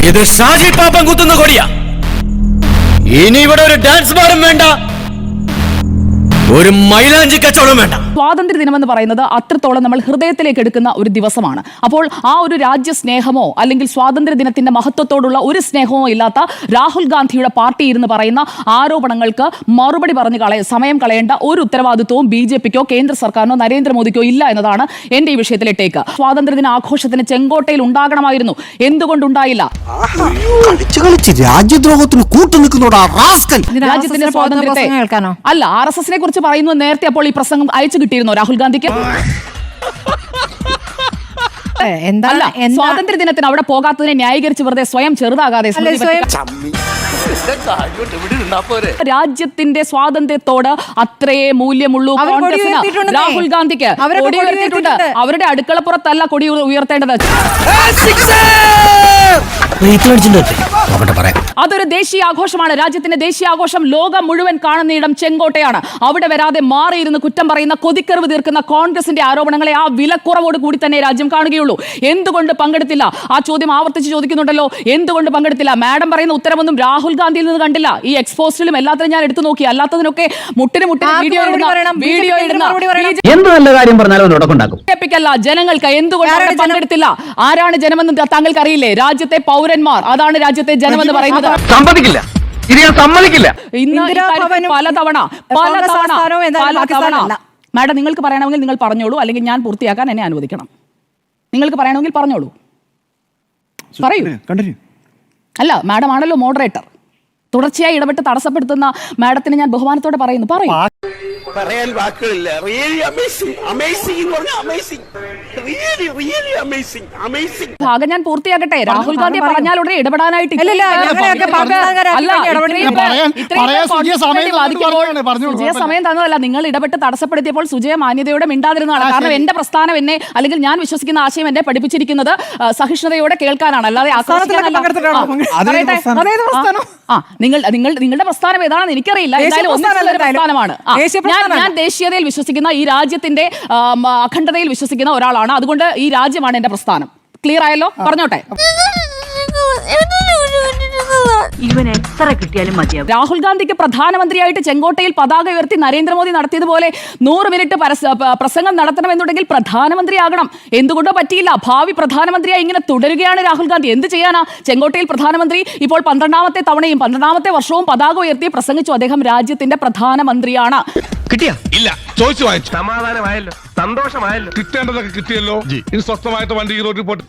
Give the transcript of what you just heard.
ഇത് ഷാജി പാപ്പൻ കുത്തുന്ന കൊടിയാ. ഇനി ഇവിടെ ഒരു ഡാൻസ് ബാറും വേണ്ട, ഒരു മൈലാഞ്ചി കച്ചവടം വേണ്ട. സ്വാതന്ത്ര്യ ദിനമെന്ന് പറയുന്നത് അത്രത്തോളം നമ്മൾ ഹൃദയത്തിലേക്ക് എടുക്കുന്ന ഒരു ദിവസമാണ്. അപ്പോൾ ആ ഒരു രാജ്യസ്നേഹമോ അല്ലെങ്കിൽ സ്വാതന്ത്ര്യ ദിനത്തിന്റെ മഹത്വത്തോടുള്ള ഒരു സ്നേഹമോ ഇല്ലാത്ത രാഹുൽ ഗാന്ധിയുടെ പാർട്ടി ഇരുന്ന് പറയുന്ന ആരോപണങ്ങൾക്ക് മറുപടി പറഞ്ഞു സമയം കളയേണ്ട ഒരു ഉത്തരവാദിത്വവും BJPക്കോ കേന്ദ്ര സർക്കാരിനോ നരേന്ദ്രമോദിക്കോ ഇല്ല എന്നതാണ് എന്റെ ഈ വിഷയത്തിലെ ടേക്ക്. സ്വാതന്ത്ര്യദിന ആഘോഷത്തിന് ചെങ്കോട്ടയിൽ ഉണ്ടാകണമായിരുന്നു, എന്തുകൊണ്ടുണ്ടായില്ല? രാജ്യദ്രോഹത്തിന് രാജ്യത്തിന്റെ സ്വാതന്ത്ര്യത്തെ അല്ല, RSSനെ കുറിച്ച് പറയുന്നു. നേരത്തെ അപ്പോൾ ഈ പ്രസംഗം അയച്ചു കിട്ടിയിരുന്നോ രാഹുൽ ഗാന്ധിക്ക്? അല്ല, സ്വാതന്ത്ര്യ ദിനത്തിന് അവിടെ പോകാത്തതിനെ ന്യായീകരിച്ച് വെറുതെ സ്വയം ചെറുതാകാതെ രാജ്യത്തിന്റെ സ്വാതന്ത്ര്യത്തോട് അത്രയേ മൂല്യമുള്ളൂ കോൺഗ്രസിന്. രാഹുൽ ഗാന്ധിക്ക് കൊടി ഉയർത്തിയിട്ടുണ്ട്. അവരുടെ അടുക്കളപ്പുറത്തല്ല കൊടി ഉയർത്തേണ്ടത്. അതൊരു ദേശീയ ആഘോഷമാണ്. രാജ്യത്തിന്റെ ദേശീയ ആഘോഷം ലോകം മുഴുവൻ കാണുന്നയിടം ചെങ്കോട്ടയാണ്. അവിടെ വരാതെ മാറിയിരുന്ന് കുറ്റം പറയുന്ന, കൊതിക്കറിവ് തീർക്കുന്ന കോൺഗ്രസിന്റെ ആരോപണങ്ങളെ ആ വിലക്കുറവോട് കൂടി തന്നെ രാജ്യം കാണുകയുള്ളൂ. എന്തുകൊണ്ട് പങ്കെടുത്തില്ല? ആ ചോദ്യം ആവർത്തിച്ച് ചോദിക്കുന്നുണ്ടല്ലോ. എന്തുകൊണ്ട് പങ്കെടുത്തില്ല? മാഡം പറയുന്ന ഉത്തരവൊന്നും രാഹുൽ ഗാന്ധിയിൽ നിന്ന് കണ്ടില്ല. ഈ എക്സ്പോസ്റ്റിലും എല്ലാത്തിനും ഞാൻ എടുത്തു നോക്കി. അല്ലാത്തതിനൊക്കെ മുട്ടിന് വീഡിയോ എന്ത് നല്ല കാര്യം പറഞ്ഞാലും ജനങ്ങൾക്ക് എന്തുകൊണ്ട് പങ്കെടുത്തില്ല? ആരാണ് ജനമെന്ന് താങ്കൾക്ക് അറിയില്ലേ? രാജ്യത്തെ പൗരന്മാർ, അതാണ് രാജ്യത്തെ ജനമെന്ന് പറയുന്നത്. സമ്മതിക്കില്ല, ഇത് ഞാൻ സമ്മതിക്കില്ല. പലതവണ മാഡം, നിങ്ങൾക്ക് പറയണമെങ്കിൽ നിങ്ങൾ പറഞ്ഞോളൂ, അല്ലെങ്കിൽ ഞാൻ പൂർത്തിയാക്കാൻ എന്നെ അനുവദിക്കണം. നിങ്ങൾക്ക് പറയണമെങ്കിൽ പറഞ്ഞോളൂ, പറയൂ. അല്ല, മാഡം ആണല്ലോ മോഡറേറ്റർ. തുടർച്ചയായി ഇടപെട്ട് തടസ്സപ്പെടുത്തുന്ന മാഡത്തിന് ഞാൻ ബഹുമാനത്തോടെ പറയുന്നു, പറയൂ. പറയാൻ വാക്കുകളില്ല. ഭാഗം ഞാൻ പൂർത്തിയാക്കട്ടെ. രാഹുൽ ഗാന്ധി പറഞ്ഞാൽ ഉടനെ ഇടപെടാനായിട്ട് സമയം തന്നതല്ല. നിങ്ങൾ ഇടപെട്ട് തടസ്സപ്പെടുത്തിയപ്പോൾ സുജയ മാന്യതയോടെ മിണ്ടാതിരുന്നതാണ്. കാരണം എന്റെ പ്രസ്ഥാനം എന്നെ, അല്ലെങ്കിൽ ഞാൻ വിശ്വസിക്കുന്ന ആശയം എന്നെ പഠിപ്പിച്ചിരിക്കുന്നത് സഹിഷ്ണുതയോടെ കേൾക്കാനാണ്, അല്ലാതെ നിങ്ങളുടെ പ്രസ്ഥാനം ഏതാണെന്ന് എനിക്കറിയില്ല. പ്രസ്ഥാനമാണ്. ഞാൻ ദേശീയതയിൽ വിശ്വസിക്കുന്ന, ഈ രാജ്യത്തിന്റെ അഖണ്ഡതയിൽ വിശ്വസിക്കുന്ന ഒരാളാണ്. അതുകൊണ്ട് ഈ രാജ്യമാണ് എന്റെ പ്രസ്ഥാനം. ക്ലിയർ ആയല്ലോ? പറഞ്ഞോട്ടെ. ഇവൻ എത്ര കിട്ടിയാലും മതിയാവും. രാഹുൽ ഗാന്ധിക്ക് പ്രധാനമന്ത്രിയായിട്ട് ചെങ്കോട്ടയിൽ പതാക ഉയർത്തി നരേന്ദ്രമോദി നടത്തിയതുപോലെ 100 മിനിറ്റ് പ്രസംഗം നടത്തണമെന്നുണ്ടെങ്കിൽ പ്രധാനമന്ത്രിയാകണം. എന്തുകൊണ്ടോ പറ്റിയില്ല. ഭാവി പ്രധാനമന്ത്രിയായി ഇങ്ങനെ തുടരുകയാണ് രാഹുൽ ഗാന്ധി. എന്ത് ചെയ്യാനാ? ചെങ്കോട്ടയിൽ പ്രധാനമന്ത്രി ഇപ്പോൾ 12ാമത്തെ തവണയും 12ാമത്തെ വർഷവും പതാക ഉയർത്തി പ്രസംഗിച്ചു. അദ്ദേഹം രാജ്യത്തിന്റെ പ്രധാനമന്ത്രിയാണ്. കിട്ടിയാ? ഇല്ല, ചോദിച്ചു വാങ്ങിച്ചു. സമാധാനമായല്ലോ, സന്തോഷമായല്ലോ. കിട്ടേണ്ടതൊക്കെ കിട്ടിയല്ലോ. ഇനി സ്വസ്ഥമായിട്ട് വണ്ടി റോഡിൽ പോട്ടെ.